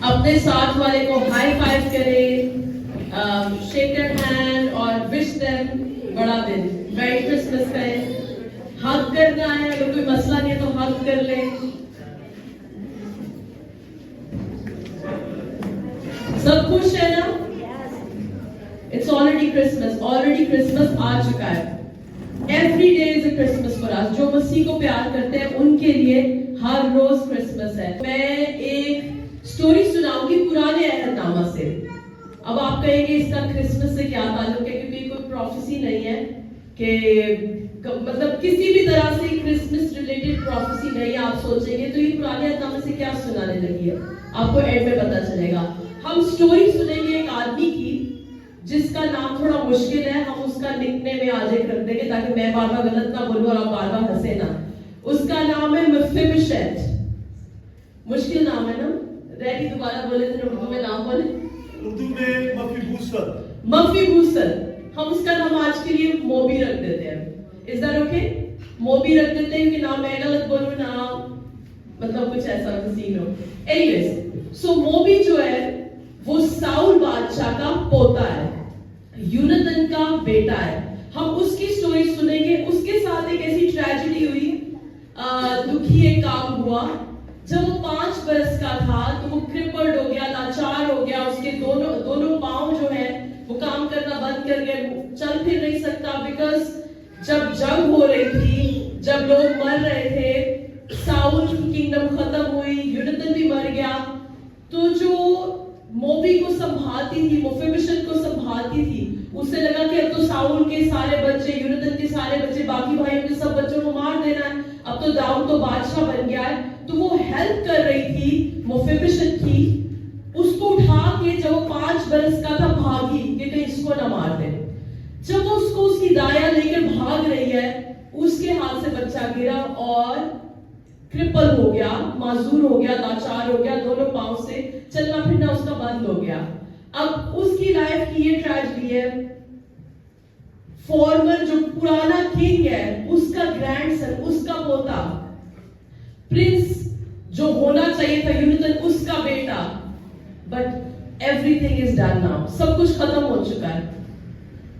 اپنے ساتھ والے کو ہائی فائیو کریں, شیک دیر ہینڈ اور وش دیم بڑا دن, میری کرسمس کریں. ہگ کرنا ہے, اگر کوئی مسئلہ نہیں ہے تو ہگ کر لیں. سب خوش ہے نا؟ It's already Christmas. Already Christmas آ چکا ہے. Every day is a Christmas for us. جو مسیح کو پیار کرتے ہیں ان کے لیے ہر روز کرسمس ہے. میں ایک سٹوری سناؤں گی پرانے عہد نامہ سے. اب آپ کہیں گے اس کا کرسمس سے کیا تعلق ہے, کیونکہ کوئی پروفیسی نہیں ہے کہ مطلب کسی بھی طرح سے کرسمس ریلیٹڈ پروفیسی نہیں ہے. آپ سوچیں گے تو یہ پرانے عہد نامے سے کیا سنانے لگی ہے, آپ کو اینڈ میں پتا چلے گا. ہم سٹوری سنیں گے ایک آدمی کی جس کا نام تھوڑا مشکل ہے. ہم اس کا نک نیم آج ایک رکھ دیں گے تاکہ میں بار بار غلط نہ بولوں اور آپ بار بار ہنسے نہ. اس کا نام ہے مفیبوشت. مشکل نام ہے نا. ریڈی دوبارہ بولے تھے اردو میں نام بولے. اردو میں مفیبوست. مفیبوست. ہم اس کا نام آج کے لیے موبی رکھ دیتے ہیں. Is that okay? موبی رکھ دیتے ہیں کیونکہ نام میں غلط بولوں نہ مطلب کچھ ایسا سین ہو. اینیویز, سو موبی جو ہے وہ ساؤل بادشاہ کا پوتا ہے, یونتن کا بیٹا ہے. ہم اس کی سٹوری سنیں گے. اس کے ساتھ ایک ایسی ٹریجڈی ہوئی, دکھی ایک کام ہوا. جب وہ 5 برس کا تھا تو وہ کرپلڈ ہو گیا, لاچار ہو گیا. اس کے دونوں پاؤں جو ہے وہ کام کرنا بند کر گئے, چل پھر نہیں سکتا. بیکاز جب جنگ ہو رہی تھی, جب لوگ مر رہے تھے, ساؤل کی کنگڈم ختم ہوئی, یونتن بھی مر گیا, تو جو موبی کو سنبھالتی تھی, مفیبوشت کو سنبھالتی تھی, اسے لگا کہ اب تو ساؤل کے سارے بچے, یونتن کے سارے بچے, باقی بھائیوں کے سب بچوں کو مار دینا ہے. اب تو داؤد تو بادشاہ بن گیا ہے. تو وہ ہیلپ کر رہی تھی مفیبوشت کی. اس کو اٹھا کے جب وہ 5 برس کا تھا بھاگی کہ کہیں اس کو نہ مار دے. جب وہ اس کو اس کی دایا لے کر بھاگ رہی ہے, اس کے ہاتھ سے بچہ گرا اور کرپل ہو گیا, معذور ہو گیا, لاچار ہو گیا. دونوں پاؤں سے چلنا پھرنا اس کا بند ہو گیا. اب اس کی لائف کی یہ ٹریجڈی ہے. فارمر جو پرانا کنگ ہے, اس کا گرینڈ سن, اس کا پوتا, پرنس جو ہونا چاہیے تھا یونتن, اس کا بیٹا. But everything is done now. سب کچھ ختم ہو چکا ہے,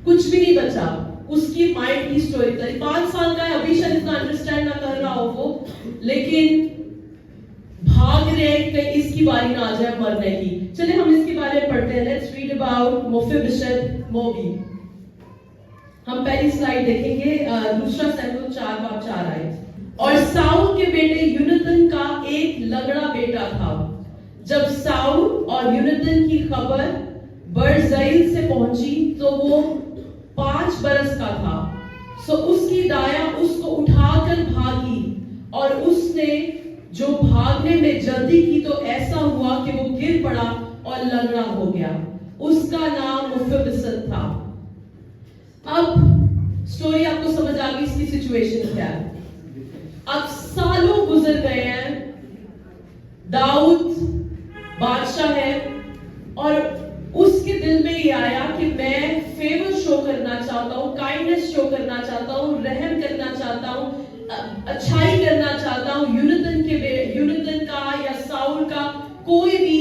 کچھ بھی نہیں بچا. اس کی مائنڈ کی سٹوری تھی. 5 سال کا ہے, ابھی شاید اتنا انڈرسٹینڈ نہ کر رہا ہو وہ, لیکن بھاگ رہے کہ اس کی باری نہ آ جائے مرنے کی. چلے ہم اس کے بارے میں پڑھتے ہیں. لیٹس ریڈ اباؤٹ مفیبوشت موبی. ہم پہلی سلائیڈ دیکھیں گے, دوسرا سیموئیل 4:4 آئے. اور ساؤل کے بیٹے یونتن کا ایک لگڑا بیٹا تھا. جب ساؤل اور یونتن کی خبر برزیل سے پہنچی تو وہ 5 برس کا تھا. سو اس کی دایا اس کو اٹھا کر بھاگی, اور اس نے جو بھاگنے میں جلدی کی تو ایسا ہوا کہ وہ گر پڑا اور لنگڑا ہو گیا. اس کا نام مفیبوشت تھا. اب سٹوری آپ کو سمجھ آ گئی اس کی سچویشن کیا ہے. اب سالوں گزر گئے ہیں, داؤد بادشاہ ہے, اور اس کے دل میں یہ آیا کہ میں فیور شو کرنا چاہتا ہوں, کائنڈنس شو کرنا چاہتا ہوں, رحم کرنا چاہتا ہوں, اچھائی کرنا چاہتا ہوں. یونتن کا یا ساؤل کا کوئی بھی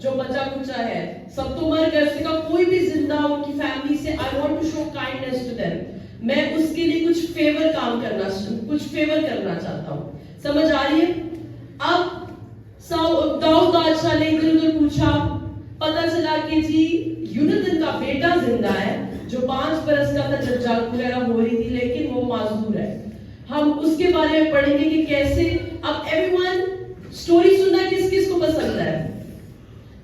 جو بچا کچا ہے, سب تو مر گئے, اس کا کوئی بھی زندہ ان کی فیملی سے, I want to show kindness to them. میں اس کے لیے کچھ فیور کرنا چاہتا ہوں. سمجھ آ رہی ہے؟ اب داؤد بادشاہ نے ادھر ادھر پوچھا, پتا چلا کہ جی یونتن کا بیٹا زندہ ہے جو 5 برس کا تھا جب جنگ وغیرہ ہو رہی تھی, لیکن وہ معذور ہے. ہم اس کے بارے میں پڑھیں گے کہ کیسے. اب ایوری ون سٹوری سننا کس کس کو پسند ہے؟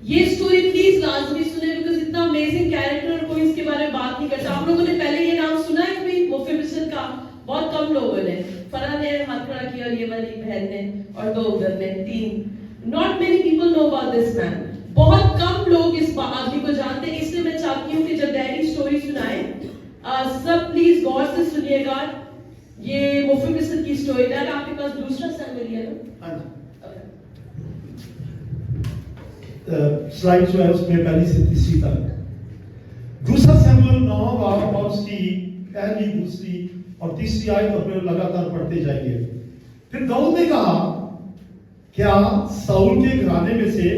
یہ سٹوری پلیز لازمی سنیں, بیکاز اتنا امیزنگ کیریکٹر اور کوئی اس کے بارے میں بات نہیں کرتا. آپ لوگوں نے پہلے یہ نام سنا ہے کبھی مفیبوشت کا؟ بہت کم لوگوں نے. فرح نے ہاتھ کھڑا کیا, اور یہ والی بہن نے, اور 2 ادھر نے, 3. Not many people know about this man. بہت کم لوگ اس آدمی کو جانتے ہیں. اس لیے میں چاہتی ہوں کہ جب ڈیڈی سٹوری سنائے سب پلیز غور سے سنیے گا. یہ مفیبوشت کی سٹوری ہے. آپ کے پاس دوسرا سیموئیل ہے نا؟ سلائیڈ جو ہے اس میں پہلی سے تیسری تک. دوسرا سیموئیل 9 اور اس کی پہلی, دوسری اور تیسری آیت پر لگاتار پڑھتے جائیں گے. پھر داؤد نے کہا, کیا ساؤل کے گھرانے میں سے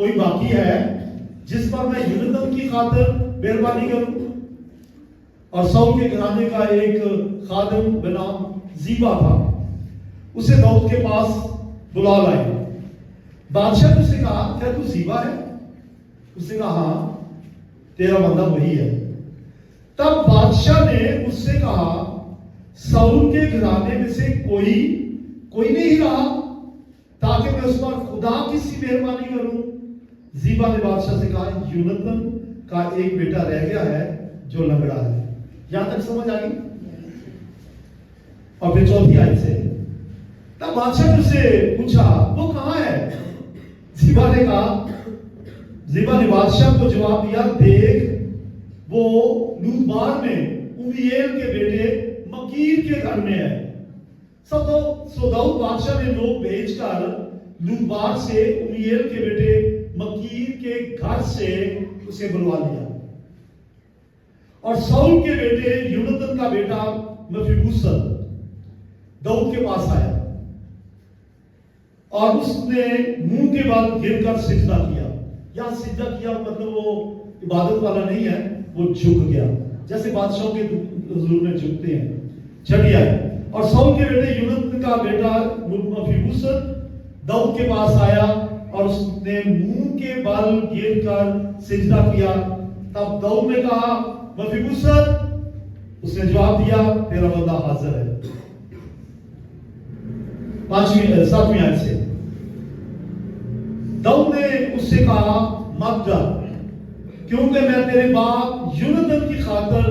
کوئی باقی ہے جس پر میں یونتن کی خاطر مہربانی کروں؟ اور ساؤل کے گھرانے کا ایک خادم بنام زیبا تھا، اسے داؤد کے پاس بلا لائے۔ بادشاہ نے اسے کہا کیا تو زیبا ہے؟ اس نے کہا ہاں تیرا بندہ وہی ہے۔ تب بادشاہ نے اس سے کہا ساؤل کے گھرانے میں سے کوئی نہیں رہا تاکہ میں اس پر خدا کی سی مہربانی کروں؟ زیبا نے بادشاہ سے کہا یونتن کا ایک بیٹا رہ گیا ہے جو لنگڑا ہے۔ یہاں تک سمجھ آ گئی؟ اور پھر چوتھی آیت سے تب بادشاہ نے اسے پوچھا وہ کہاں ہے؟ زیبا نے بادشاہ کو جواب دیا دیکھ وہ لودبار میں امیل کے بیٹے مکیر کے گھر میں ہے۔ سو داؤد بادشاہ نے لوگ بھیج کر لودبار سے امیل کے بیٹے مکیر کے گھر سے اسے بلوا لیا، اور ساؤل کے بیٹے یونتن کا بیٹا مفیبوست داؤد کے پاس آیا اور اس نے منہ کے بل گر کر سجدہ کیا۔ یہاں سجدہ کیا مطلب وہ عبادت والا نہیں ہے، وہ جھک گیا جیسے بادشاہوں کے حضور میں جھکتے ہیں، جھک گیا۔ اور ساؤل کے بیٹے یونتن کا بیٹا مفیبوست داؤد کے پاس آیا اور اس نے منہ کے بل گر کر سجدہ کیا۔ تب داؤد نے کہا مفیبوست، اس نے جواب دیا تیرا بندہ حاضر ہے۔ 7ویں آیت سے داؤد نے اس سے کہا مت ڈر، کیونکہ میں تیرے باپ یونتن کی خاطر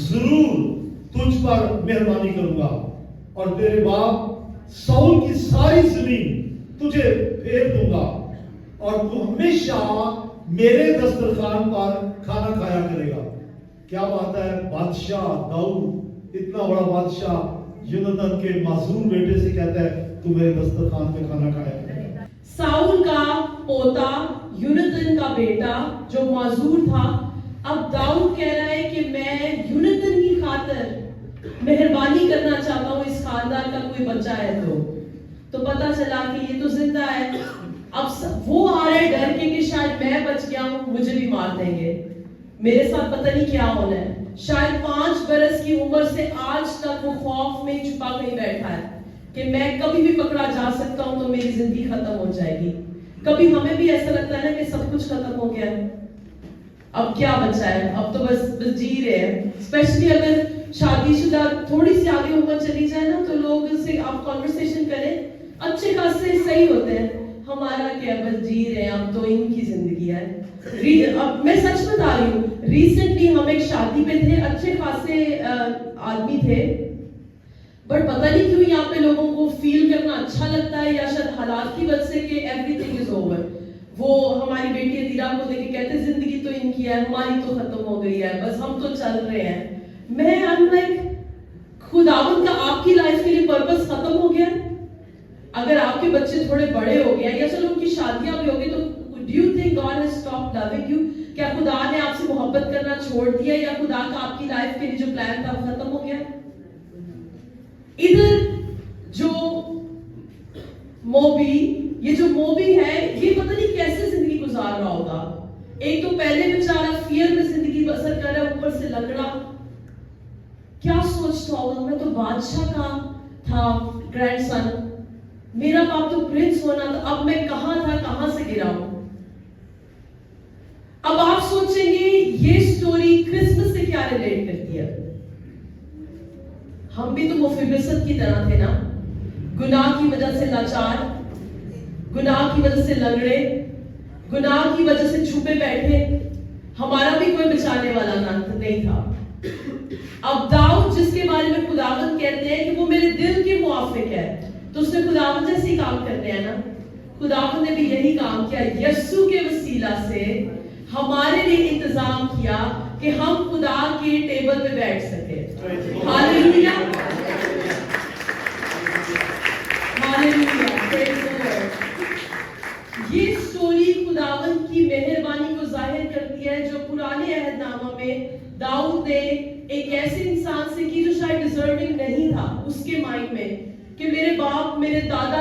ضرور تجھ پر مہربانی کروں گا، اور تیرے باپ ساؤل کی ساری زمین تجھے پھیر دوں گا، اور تو ہمیشہ میرے دسترخوان پر کھانا کھایا کرے گا۔ کیا بات ہے، بادشاہ داؤد اتنا بڑا بادشاہ یونتن کے معذور بیٹے سے کہتا ہے تو میرے دسترخوان پہ کھانا کھایا کرے گا۔ ساؤل کا پوتا یونتن کا بیٹا جو معذور تھا، اب داؤد کہہ رہا ہے کہ میں یونتن کی خاطر مہربانی کرنا چاہتا ہوں، اس خاندان کا کوئی بچہ ہے تو پتا چلا کہ یہ تو زندہ ہے۔ اب وہ آ رہے ڈر کے کہ شاید میں بچ گیا ہوں، مجھے بھی مار دیں گے، میرے ساتھ پتہ نہیں کیا ہونا ہے۔ شاید 5 برس کی عمر سے آج تک وہ خوف میں چھپا کہیں بیٹھا ہے کہ میں کبھی بھی پکڑا جا سکتا ہوں تو میری زندگی ختم ہو جائے گی۔ کبھی ہمیں بھی ایسا لگتا ہے نا کہ سب کچھ ختم ہو گیا ہے، اب کیا بچا ہے، اب تو بس جی رہے ہیں۔ اسپیشلی اگر شادی شدہ تھوڑی سی آگے عمر چلی جائے نا تو لوگ سے آپ کانورسیشن کریں اچھے خاصے صحیح ہوتے ہیں، ہمارا کیا بس جی رہے ہیں، اب تو ان کی زندگی ہے۔ اب میں سچ بتا رہی ہوں، ریسنٹلی ہم ایک شادی پہ تھے، اچھے خاصے آدمی تھے، بٹ پتہ نہیں کیوں یہاں پہ لوگوں کو فیل کرنا اچھا لگتا ہے، یا شاید حالات کی وجہ سے کہ ایوری تھنگ از اوور۔ وہ ہماری بیٹی عدیرہ کو دیکھ کے کہتے زندگی تو ان کی ہے، ہماری تو ختم ہو گئی ہے، بس ہم تو چل رہے ہیں۔ میں خداوند کا آپ کی لائف کے لیے پرپس ختم ہو گیا؟ اگر آپ کے بچے تھوڑے بڑے ہو گئے یا چلو ان کی شادیاں بھی ہو گئی تو do you think God has stopped loving you؟ کیا خدا نے آپ سے محبت کرنا چھوڑ دیا، یا خدا کا آپ کی لائف کے لیے جو پلان تھا وہ ختم ہو گیا؟ ادھر جو موبی ہے یہ پتہ نہیں کیسے زندگی گزار رہا ہوگا۔ ایک تو پہلے بیچارہ فیئر میں زندگی بسر کر رہا ہے، اوپر سے لنگڑا، کیا سوچتا ہوگا میں تو بادشاہ کا تھا گرینڈ سن، میرا باپ تو پرنس ہونا تھا، اب میں کہاں تھا کہاں سے گرا ہوں۔ اب آپ سوچیں گے یہ سٹوری کرسمس سے کیا ریلیٹ کرتی ہے؟ ہم بھی تو مفیبوست کی طرح تھے نا، گناہ کی وجہ سے لاچار، گناہ کی وجہ سے لنگڑے، گناہ کی وجہ سے چھپے بیٹھے، ہمارا بھی کوئی بچانے والا نہیں تھا۔ اب داؤد جس کے بارے میں خداوند کہتے ہیں کہ وہ میرے دل کے موافق ہے، تو اس نے خداوند جیسے ہی کام کرنے ہیں نا، خداوند نے بھی یہی کام کیا، یسوع کے وسیلہ سے ہمارے لیے انتظام کیا کہ ہم خدا کے ٹیبل پہ بیٹھ سکے۔ ہاللویا، ہاللویا، پریز دی لارڈ۔ یہ سٹوری خداوند کی مہربانی کو ظاہر کرتی ہے جو پرانے عہد نامہ میں داؤد نے ایک ایسے انسان سے کی جو شاید ڈیزرونگ نہیں تھا اس کے مائنڈ میں، کہ میرے باپ میرے دادا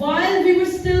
while we were still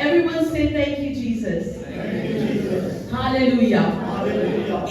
Everyone say thank you Jesus. Hallelujah.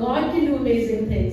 God can do amazing things.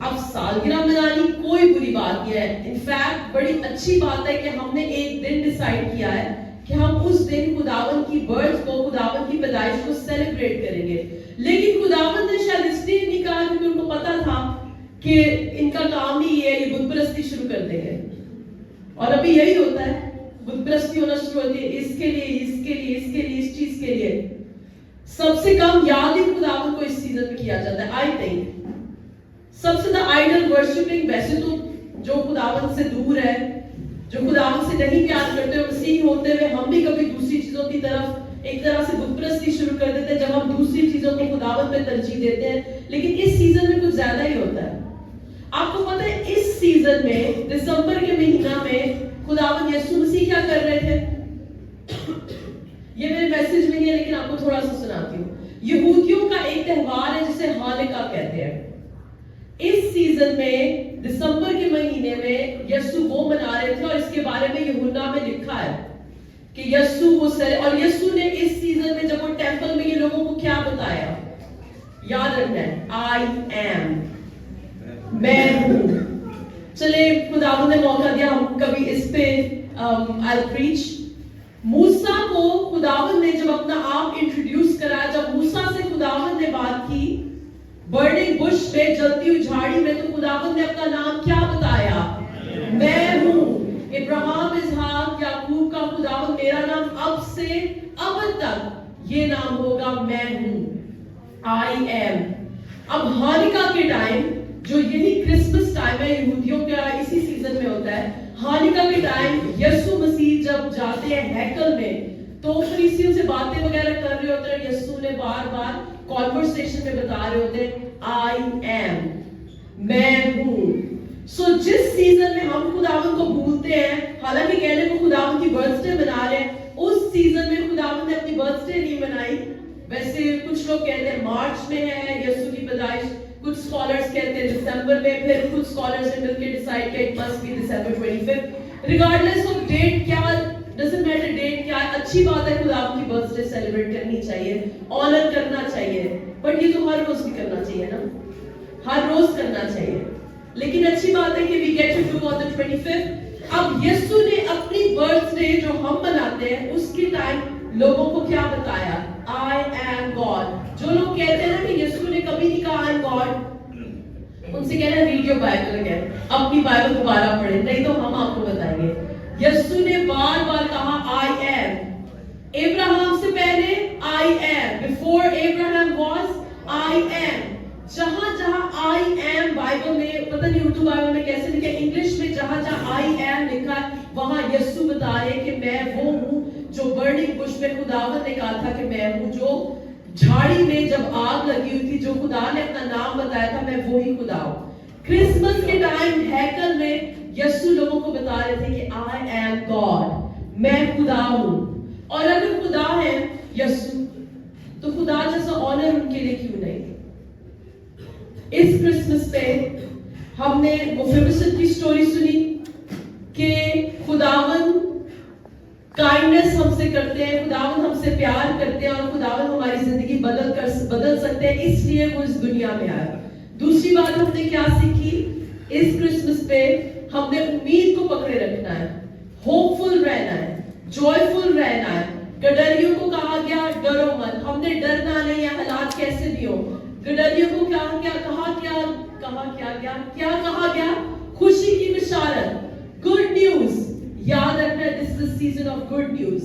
اب سالگرہ منانی کوئی بری بات نہیں ہے. انفیکٹ بڑی اچھی بات ہے کہ ہم نے ایک دن ڈیسائیڈ کیا ہے کہ ہم اس دن خداوند کی برتھ کو, خداوند کی پیدائش کو سیلیبریٹ کریں گے. لیکن خداوند نے شاید اس لیے نہیں کہا کیونکہ ان کو پتا تھا کہ ان کا کام ہی یہ ہے, یہ بت پرستی شروع کر دیں گے. اور ابھی یہی ہوتا ہے, بت پرستی ہونا شروع ہوتی ہے, اس کے لیے, اس کے لیے, اس کے لیے, اس چیز کے لیے. سب سے کم یاد ہی خداوند کو اس سیزن میں کیا جاتا ہے. آئی تھنک سب سے زیادہ آئیڈل ورشپنگ ویسے تو جو خداوند سے دور ہے, جو خداوند سے نہیں پیار کرتے ہوئے, مسیح ہوتے ہوئے ہم بھی کبھی دوسری چیزوں کی طرف ایک طرح سے بت پرستی شروع کر دیتے ہیں جب ہم دوسری چیزوں کو خداوند پہ ترجیح دیتے ہیں. لیکن اس سیزن میں کچھ زیادہ ہی ہوتا ہے. آپ کو پتہ ہے اس سیزن میں دسمبر کے مہینہ میں خداوند یسوع مسیح کیا کر رہے تھے؟ یہ میرے میسج میں نہیں ہے لیکن آپ کو تھوڑا سا سناتی ہوں. یہودیوں کا ایک تہوار ہے جسے ہانوکا کہتے ہیں. اس سیزن میں دسمبر کے مہینے میں یسوع وہ منا رہے تھے, اور اس کے بارے میں یوحنا میں لکھا ہے کہ یسوع وہ اور یسوع نے اس سیزن میں جب وہ ٹیمپل میں یہ لوگوں کو کیا بتایا, یاد رکھنا ہے, آئی ایم, میں ہوں. چلے خداوند نے موقع دیا, ہم کبھی اس پہ I'll preach. موسیٰ کو خداوند نے جب اپنا آپ انٹروڈیوس کرایا, جب موسیٰ سے خداوند نے بات کی برننگ بش پہ, جلتی ہوئی جھاڑی میں, تو خداوند نے اپنا نام کیا بتایا؟ میں ہوں. ابراہیم, اسحاق, یعقوب کا خداوند, میرا نام اب سے ابد تک یہ نام ہوگا, میں ہوں, آئی ایم. اب ہانوکا کے ٹائم, جو یہی کرسمس ٹائم ہے یہودیوں کا, اسی سیزن میں ہوتا ہے. ہانوکا کے ٹائم یسوع مسیح جب جاتے ہیں ہیکل میں تو فریسیوں سے باتیں وغیرہ کر رہے ہوتے ہیں. یسوع نے بار بار کانورسیشن میں بتا رہے ہوتے ہیں آئی ایم, میں ہوں. سو جس سیزن میں ہم خداوند کو بھولتے ہیں, حالانکہ کہنے کو خداوند کی برتھ ڈے منا رہے ہیں, اس سیزن میں خداوند نے اپنی برتھ ڈے نہیں منائی. ویسے کچھ لوگ کہتے ہیں مارچ میں ہے یسوع کی پیدائش, کچھ اسکالرز کہتے ہیں دسمبر میں, پھر کچھ اسکالرز نے مل کے ڈیسائیڈ کیا it must be December 25. Regardless of date, کیا ڈزنٹ میٹر ڈیٹ کیا ہے, اچھی بات ہے خداوند کی برتھ ڈے سیلیبریٹ کرنی چاہیے, آنر کرنا چاہیے, بٹ یہ تو ہر روز بھی کرنا چاہیے نا, ہر روز کرنا چاہیے. لیکن اچھی بات ہے کہ we get to do on the 25th. اب یسوع نے اپنی برتھ ڈے جو ہم مناتے ہیں اس کے ٹائم لوگوں کو کیا بتایا؟ I am God. جو لوگ کہتے ہیں نا کہ یسوع نے کبھی نہیں کہا I am God, ان سے کہنا ریڈ یور بائبل اگین, اپنی بائبل دوبارہ پڑھیں, نہیں تو ہم آپ کو بتائیں گے. یسوع نے بار بار کہا I am. ابراہیم سے پہلے I am. Before Abraham was I am. جہاں جہاں I am بائبل میں, پتہ نہیں اردو بائبل میں کیسے لکھا ہے, انگلش میں جہاں جہاں I am لکھا ہے وہاں یسوع بتا رہے کہ میں وہ ہوں جو برننگ بش میں خداوند نے کہا تھا کہ میں ہوں, جو جھاڑی میں جب آگ لگی ہوئی تھی جو خدا نے اپنا نام بتایا تھا, میں وہی خدا ہوں. کرسمس کے ٹائم ہیکل میں یسوع لوگوں کو بتا رہے تھے کہ I am God, میں خدا ہوں. اور اگر خدا ہے یسوع تو خدا جیسا آنر ان کے لیے کیوں نہیں؟ اس کرسمس پہ ہم نے مفیبوشت کی سٹوری سنی کہ خداوند کائنڈنس ہم سے کرتے ہیں, خداوند ہم سے پیار کرتے ہیں, اور خداوند ہماری زندگی بدل سکتے ہیں, اس لیے وہ اس دنیا میں آئے. دوسری بات ہم نے کیا سیکھی اس کرسمس پہ؟ ہم نے امید کو پکڑے رکھنا ہے, ہوپ فل رہنا ہے, جوائے فل رہنا ہے. گڈریوں کو کہا گیا ڈرو مت, ہم نے ڈرنا نہیں ہے حالات کیسے بھی ہو. گڈریوں کو کہا گیا خوشی کی بشارت, گڈ نیوز. یاد رکھنا دس از the season of good news.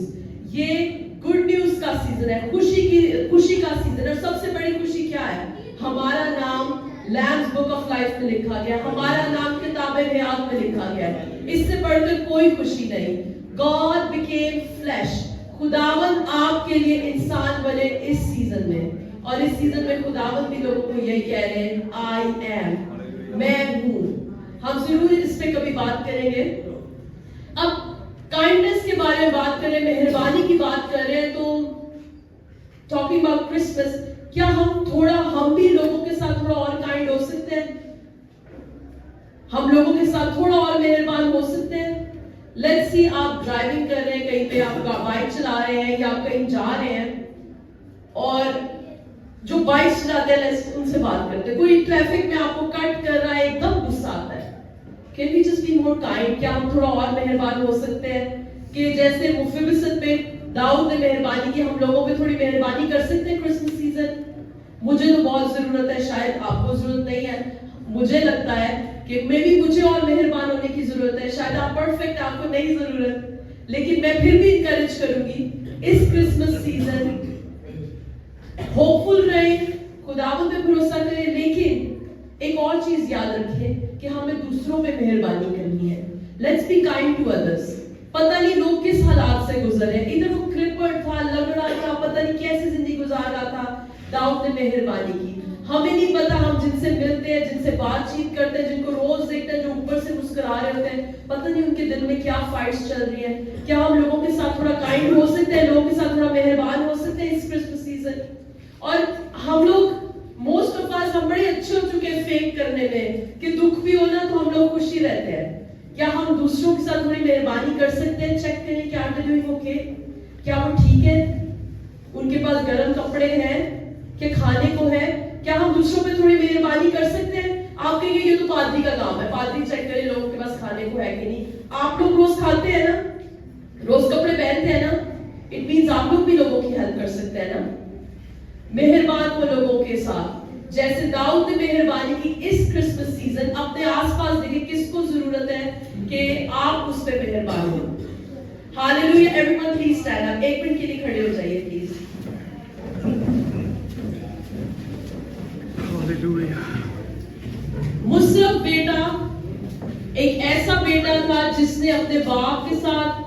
یہ گڈ نیوز کا سیزن ہے, خوشی کا سیزن ہے. سب سے بڑی خوشی کیا ہے؟ ہمارا نام لامز بک آف لائف میں لکھا گیا, ہمارا نام کتاب حیات میں لکھا گیا. اس سے بڑھ کر کوئی خوشی نہیں. God became flesh. خداوند آپ کے لیے انسان بنے اس سیزن میں, اور اس سیزن میں خداوند بھی لوگوں کو یہی کہہ رہے ہیں I am, میں ہوں. ہم ضرور اس پہ کبھی بات کریں گے. اب کائنڈنس کے بارے میں بات کریں, مہربانی کی بات کر رہے ہیں, تو ٹاکنگ اباؤٹ کرسمس, کیا ہم بھی لوگوں کے ساتھ تھوڑا اور کائنڈ ہو سکتے ہیں؟ ہم لوگوں کے ساتھ تھوڑا اور مہربان ہو سکتے ہیں؟ لیٹس سی, آپ ڈرائیونگ کر رہے ہیں, کہیں پہ آپ بائک چلا رہے ہیں یا آپ کہیں جا رہے ہیں, اور جو بائک چلاتے ہیں ان سے بات کرتے ہیں. کوئی ٹریفک میں آپ کو کٹ کر رہا ہے ایک دم غصہ آتا ہے. Can we just be more kind? کیا ہم تھوڑا اور مہربان ہو سکتے ہیں کہ جیسے مفبصت پہ داؤد نے مہربانی کی, ہم لوگوں پہ تھوڑی مہربانی کر سکتے ہیں کرسمس سیزن؟ مجھے تو بہت ضرورت ہے, شاید آپ کو ضرورت نہیں ہے. مجھے لگتا ہے کہ مجھے اور مہربان ہونے کی ضرورت ہے. شاید آپ پرفیکٹ, آپ کو نہیں ضرورت, لیکن میں پھر بھی انکریج کروں گی اس کرسمس سیزن ہوپ فل رہیں, خداوند پہ بھروسہ کریں, لیکن ایک اور چیز یاد رکھیں کہ ہمیں دوسروں پہ مہربانی کرنی ہے. Let's be kind to others. پتہ نہیں لوگ کس حالات سے گزرے, ادھر وہ کرپٹ تھا, لنگڑا تھا, پتہ نہیں کیسے زندگی گزار رہا تھا, داؤد نے مہربانی کی. ہمیں نہیں پتا, ہم جن سے ملتے ہیں, جن سے بات چیت کرتے ہیں, جن کو روز دیکھتے ہیں, جو اوپر سے مسکرا رہے ہوتے ہیں, پتہ نہیں ان کے دل میں کیا فائٹس چل رہی ہیں. کیا ہم لوگوں کے ساتھ تھوڑا کائنڈ ہو سکتے ہیں, لوگوں کے ساتھ تھوڑا مہربان ہو سکتے ہیں اس کرسمس سیزن؟ اور ہم لوگ موسٹ آف اس ہم بڑے اچھے ہو چکے ہیں فیک کرنے میں کہ دکھ بھی ہونا تو ہم لوگ خوشی رہتے ہیں. کیا ہم دوسروں کے ساتھ تھوڑی مہربانی کر سکتے ہیں؟ چیک کریں کیا آر دے ڈوئنگ اوکے, کیا وہ ٹھیک ہے, ان کے پاس گرم کپڑے ہیں, کہ کھانے کو ہے. کیا ہم دوسروں پہ تھوڑی مہربانی کر سکتے ہیں؟ آپ کہیں گے یہ تو پادری کا کام ہے, پادری چیک کرے لوگوں کے پاس کھانے کو ہے کہ نہیں. آپ لوگ روز کھاتے ہیں نا, روز کپڑے پہنتے ہیں نا, اٹ مینز آپ لوگ بھی لوگوں کی ہیلپ کر سکتے ہیں نا. مہربان ہو لوگوں کے ساتھ جیسے داؤد نے مہربانی کی. اس کرسمس سیزن اپنے آس پاس دیکھیں کس کو ضرورت ہے کہ آپ اس پہ مہربان ہو. Hallelujah. Everyone please stand up, ایک منٹ کے لیے کھڑے ہو جائیے پلیز. مصرف بیٹا ایک ایسا بیٹا تھا جس نے اپنے باپ کے ساتھ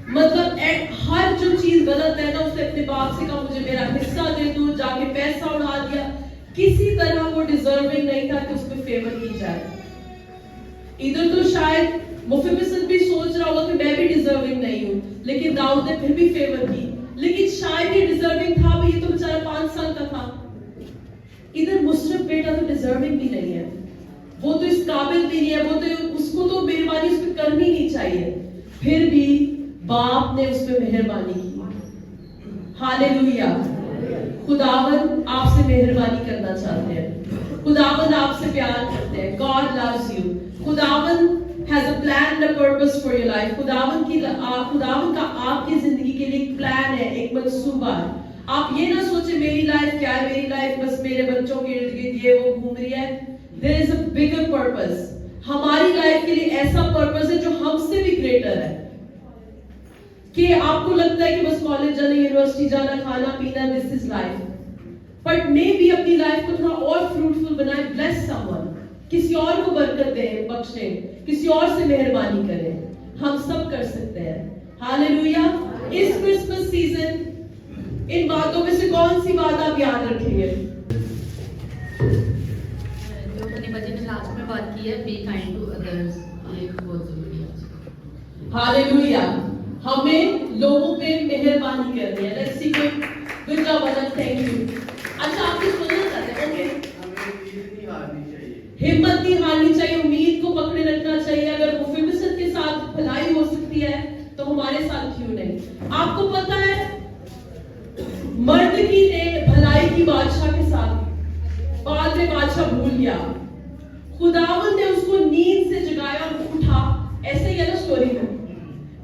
مطلب ہر جو چیز غلط ہے نا, اس نے اپنے باپ سے کہا مجھے میرا حصہ دے دو, جا کے پیسہ اڑا دیا. کسی طرح وہ ڈیزرونگ نہیں تھا کہ اس پہ فیور کی جائے. ادھر تو شاید مفبصت بھی سوچ رہا ہوگا کہ میں بھی ڈیزرونگ نہیں ہوں, لیکن داؤد نے پھر بھی فیور کی. لیکن شاید یہ ڈیزرونگ تھا بھی, یہ تو بیچارہ 5 سال کا تھا. ادھر مصرف بیٹا تو ڈیزرونگ بھی نہیں ہے, وہ تو اس قابل بھی نہیں ہے, وہ تو اس کو تو مہربانی اس پہ کرنی نہیں چاہیے. پھر بھی باپ نے اس پہ مہربانی کی. ہاللیلویا. خداوند آپ سے مہربانی کرنا چاہتے ہیں, خداوند آپ سے پیار کرتے ہیں. God loves you. خداوند has a plan and a purpose for your life. خداوند کا آپ کی زندگی کے لیے ایک پلان ہے, ایک منصوبہ ہے. آپ یہ نہ سوچیں میری لائف کیا ہے, میری لائف بس میرے بچوں کے ارد گرد یہ وہ گھوم رہی ہے. There is a bigger purpose. ہماری لائف کے لیے ایسا پرپس ہے جو ہم سے بھی گریٹر ہے. کہ آپ کو لگتا ہے کہ بس کالج جانا, یونیورسٹی جانا, کھانا پینا, this is life. But maybe اپنی لائف کو تھوڑا اور فروٹفل بنائیں. Bless someone. کسی اور کو برکت دیں, بخشیں, کسی اور سے مہربانی کریں. ہم سب کر سکتے ہیں. ہاللیلویا. اس کرسمس سیزن ان باتوں میں سے کون سی بات آپ یاد رکھیں گے؟ جو میں نے بچے نے لاسٹ میں بات کی ہے, بی کائنڈ ٹو ادرس, یہ بہت ضروری ہے. ہاللیلویا. ہمیں لوگوں پہ مہربانی کرنی ہے. Let's see good job other, thank you. اچھا آپ کچھ بولنا چاہتے ہیں؟ اوکے. ہمت نہیں ہارنی چاہیے, امید کو پکڑے رکھنا چاہیے. اگر مفبصت کے ساتھ بھلائی ہو سکتی ہے تو ہمارے ساتھ کیوں نہیں؟ آپ کو پتا ہے مردکی نے بھلائی کی بادشاہ کے ساتھ, بعد میں بادشاہ بھول گیا. خداوند نے اس کو نیند سے جگایا اور اٹھا. ایسے ہی ہے نا سٹوری میں,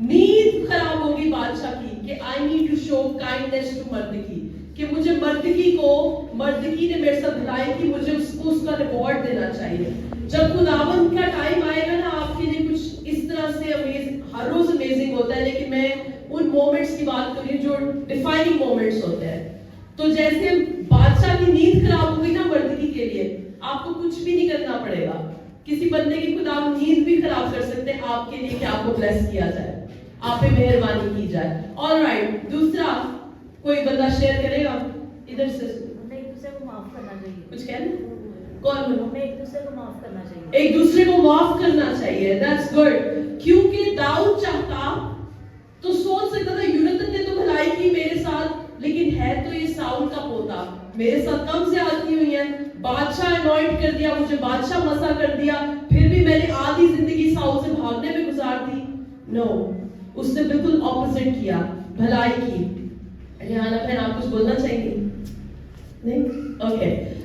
نیند خراب ہوگی بادشاہ کی کہ I need to show kindness to مردکی, کہ مجھے مردکی نے میرے ساتھ بھلائی کی, مجھے اس کو اس کا ریوارڈ دینا چاہیے. جب خداوند کا ٹائم آئے گا نا آپ کے لیے کچھ اس طرح سے ہر روز امیزنگ ہوتا ہے, لیکن میں ان مومنٹس کی بات کر رہی ہوں جو ڈیفائننگ مومنٹس ہوتے ہیں. تو جیسے بادشاہ کی نیند خراب ہوئی نا مردکی کے لیے, آپ کو کچھ بھی نہیں کرنا پڑے گا. کسی بندے کی خدا نیند بھی خراب کر سکتے ہیں آپ کے لیے کہ آپ کو بلیس کیا جائے, آپ پہ مہربانی کی جائے. آلرائٹ. دوسرا کوئی بندہ شیئر کرے گا ادھر سے؟ ہمیں ایک دوسرے کو معاف کرنا چاہیے. کچھ کہنا؟ کون؟ ہمیں ایک دوسرے کو معاف کرنا چاہیے. ایک دوسرے کو معاف کرنا چاہیے. That's good. کیونکہ داؤد چاہتا تو سوچ سکتا تھا یونتن نے تو بھلائی کی میرے ساتھ, لیکن ہے تو یہ ساؤل کا پوتا, میرے ساتھ کم زیادتی ہوئی ہے, بادشاہ انوائنٹ کر دیا, مجھے بادشاہ مسا کر دیا, پھر بھی میں نے آدھی زندگی ساؤل سے بھاگنے میں گزار دی. نو, اس نے بالکل اپوزٹ کیا, بھلائی کی. ریحانہ بہن آپ کچھ بولنا چاہیں گے؟ نہیں؟ Okay.